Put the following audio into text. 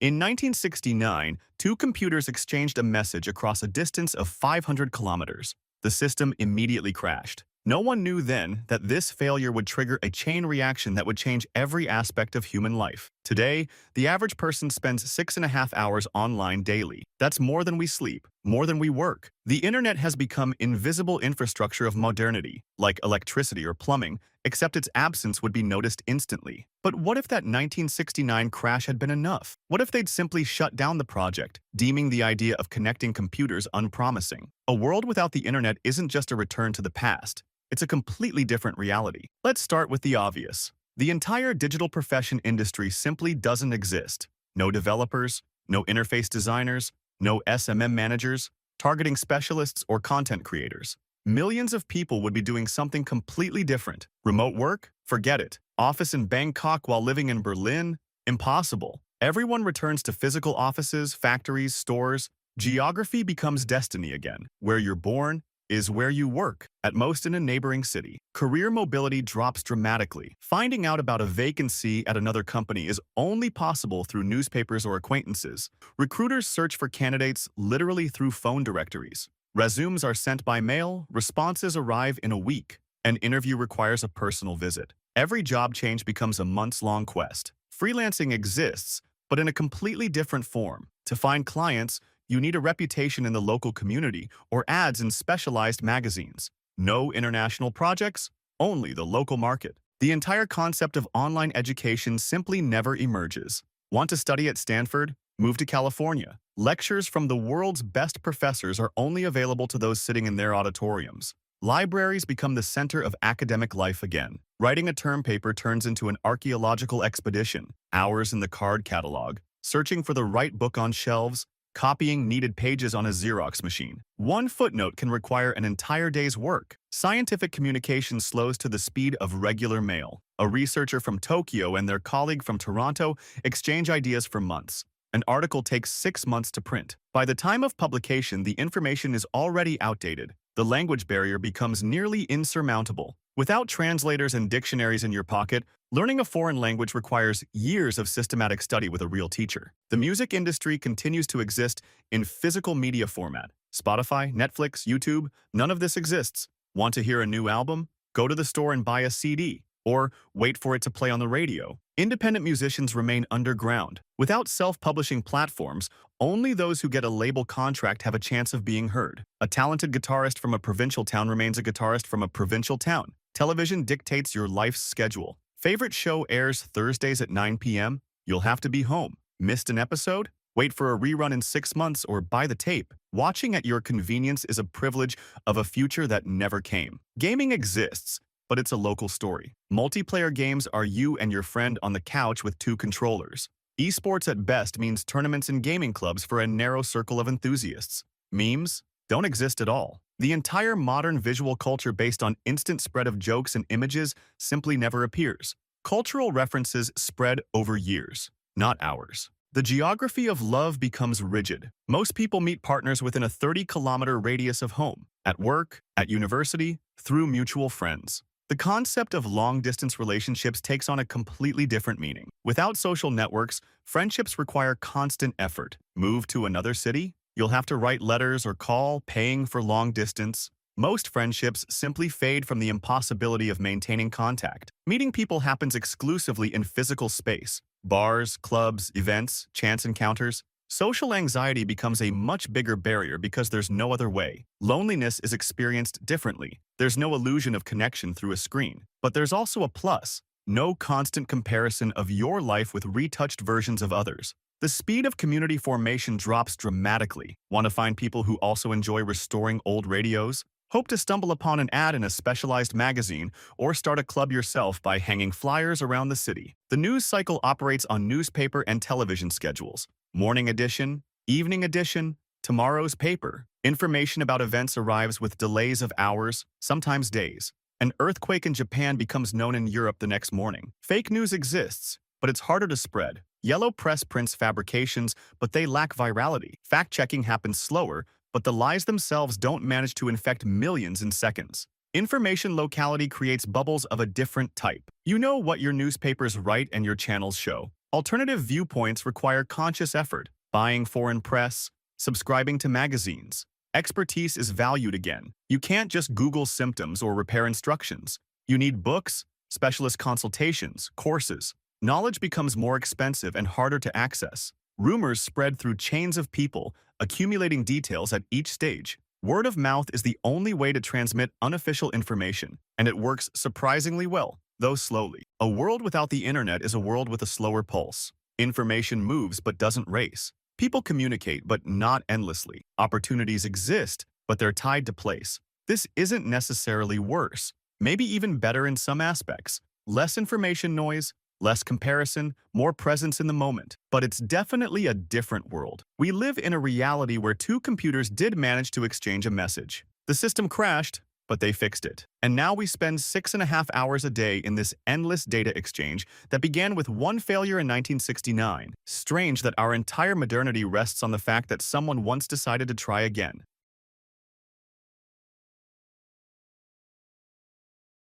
In 1969, two computers exchanged a message across a distance of 500 kilometers. The system immediately crashed. No one knew then that this failure would trigger a chain reaction that would change every aspect of human life. Today, the average person spends 6.5 hours online daily. That's more than we sleep, more than we work. The internet has become invisible infrastructure of modernity, like electricity or plumbing, except its absence would be noticed instantly. But what if that 1969 crash had been enough? What if they'd simply shut down the project, deeming the idea of connecting computers unpromising? A world without the internet isn't just a return to the past. It's a completely different reality. Let's start with the obvious. The entire digital profession industry simply doesn't exist. No developers, no interface designers, no SMM managers, targeting specialists, or content creators. Millions of people would be doing something completely different. Remote work? Forget it. Office in Bangkok while living in Berlin? Impossible. Everyone returns to physical offices, factories, stores. Geography becomes destiny again. Where you're born is where you work, at most in a neighboring city. Career mobility drops dramatically. Finding out about a vacancy at another company is only possible through newspapers or acquaintances. Recruiters search for candidates literally through phone directories. Resumes are sent by mail, responses arrive in a week. An interview requires a personal visit. Every job change becomes a months-long quest. Freelancing exists, but in a completely different form. To find clients, you need a reputation in the local community or ads in specialized magazines. No international projects, only the local market. The entire concept of online education simply never emerges. Want to study at Stanford? Move to California. Lectures from the world's best professors are only available to those sitting in their auditoriums. Libraries become the center of academic life again. Writing a term paper turns into an archaeological expedition. Hours in the card catalog, searching for the right book on shelves, copying needed pages on a Xerox machine. One footnote can require an entire day's work. Scientific communication slows to the speed of regular mail. A researcher from Tokyo and their colleague from Toronto exchange ideas for months. An article takes 6 months to print. By the time of publication, the information is already outdated. The language barrier becomes nearly insurmountable. Without translators and dictionaries in your pocket, learning a foreign language requires years of systematic study with a real teacher. The music industry continues to exist in physical media format. Spotify, Netflix, YouTube, none of this exists. Want to hear a new album? Go to the store and buy a CD, or wait for it to play on the radio. Independent musicians remain underground. Without self-publishing platforms, only those who get a label contract have a chance of being heard. A talented guitarist from a provincial town remains a guitarist from a provincial town. Television dictates your life's schedule. Favorite show airs Thursdays at 9 p.m.? You'll have to be home. Missed an episode? Wait for a rerun in 6 months or buy the tape. Watching at your convenience is a privilege of a future that never came. Gaming exists, but it's a local story. Multiplayer games are you and your friend on the couch with 2 controllers. Esports at best means tournaments in gaming clubs for a narrow circle of enthusiasts. Memes don't exist at all. The entire modern visual culture based on instant spread of jokes and images simply never appears. Cultural references spread over years, not hours. The geography of love becomes rigid. Most people meet partners within a 30-kilometer radius of home, at work, at university, through mutual friends. The concept of long-distance relationships takes on a completely different meaning. Without social networks, friendships require constant effort. Move to another city? You'll have to write letters or call, paying for long distance. Most friendships simply fade from the impossibility of maintaining contact. Meeting people happens exclusively in physical space. Bars, clubs, events, chance encounters. Social anxiety becomes a much bigger barrier because there's no other way. Loneliness is experienced differently. There's no illusion of connection through a screen. But there's also a plus. No constant comparison of your life with retouched versions of others. The speed of community formation drops dramatically. Want to find people who also enjoy restoring old radios? Hope to stumble upon an ad in a specialized magazine or start a club yourself by hanging flyers around the city. The news cycle operates on newspaper and television schedules. Morning edition, evening edition, tomorrow's paper. Information about events arrives with delays of hours, sometimes days. An earthquake in Japan becomes known in Europe the next morning. Fake news exists, but it's harder to spread. Yellow press prints fabrications, but they lack virality. Fact-checking happens slower, but the lies themselves don't manage to infect millions in seconds. Information locality creates bubbles of a different type. You know what your newspapers write and your channels show. Alternative viewpoints require conscious effort, buying foreign press, subscribing to magazines. Expertise is valued again. You can't just Google symptoms or repair instructions. You need books, specialist consultations, courses. Knowledge becomes more expensive and harder to access. Rumors spread through chains of people, accumulating details at each stage. Word of mouth is the only way to transmit unofficial information, and it works surprisingly well, though slowly. A world without the internet is a world with a slower pulse. Information moves but doesn't race. People communicate but not endlessly. Opportunities exist, but they're tied to place. This isn't necessarily worse, maybe even better in some aspects. Less information noise, less comparison, more presence in the moment. But it's definitely a different world. We live in a reality where two computers did manage to exchange a message. The system crashed, but they fixed it. And now we spend 6.5 hours a day in this endless data exchange that began with one failure in 1969. Strange that our entire modernity rests on the fact that someone once decided to try again.